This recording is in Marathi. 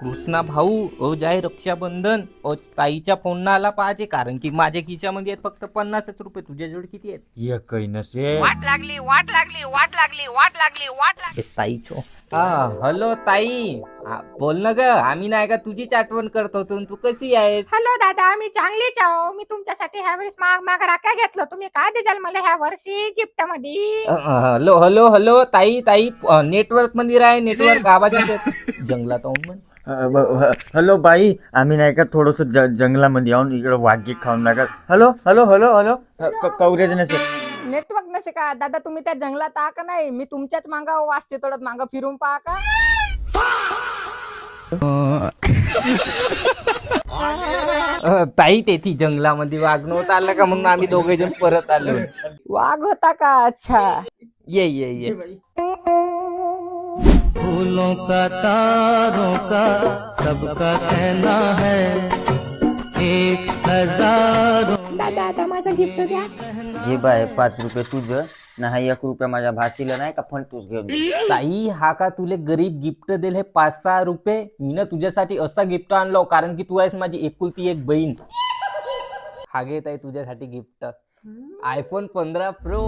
कृष्णा भाऊ आज आहे रक्षाबंधन. आज ताईच्या फोन आला पाहिजे, कारण की माझ्या खिशामध्ये आहेत फक्त 50 रुपये. तुझ्याजवळ किती आहेत? एकही नसे. वाट लागली वाट लागली वाट लागली वाट लागली वाट लागली. ताईचो हा. हॅलो ताई, बोल ना ग. आम्ही नाही का तुझीच आठवण करत होतो. तू कशी आहेस? हॅलो दादा, मी चांगलीच आहो. मी तुमच्यासाठी ह्या वेळेस माग माग राख्या घेतलं. तुम्ही काय द्याल मला ह्या वर्षी गिफ्ट मध्ये? हॅलो हॅलो हॅलो ताई ताई, नेटवर्क मध्ये राह. नेटवर्क आवाज येत जंगलात म्हण. हॅलो बाई, आम्ही नाही का थोडस जंगलामध्ये येऊन इकडे वाघी खाऊन लागल. Hello hello hello hello coverage नसे. नेटवर्क नसे का दादा? तुम्ही त्या जंगलात आहा का नाही? मी तुमच्याच मागा वाजते तोडत मागं फिरून पहा का? ताई तेथी जंगलामध्ये वाघ नव्हता आला का, म्हणून आम्ही दोघे जण परत आलो. वाघ होता का? अच्छा. ये ये ये. फूलों का तारों का सबका कहना है 1000. दादा आता माझं गिफ्ट द्या. घे बाय 5 रुपये तुझं नाही, 1 रुपया माझ्या भाचीला नाही का फंटूस घेऊन. ताई हा का तुले गरीब गिफ्ट दिल हे 5-6 रुपये? मी ना तुझ्यासाठी असा गिफ्ट आणलो, कारण की तू आहेस माझी एकुलती एक बहीण. हा घेत आहे तुझ्यासाठी गिफ्ट, iPhone 15 Pro.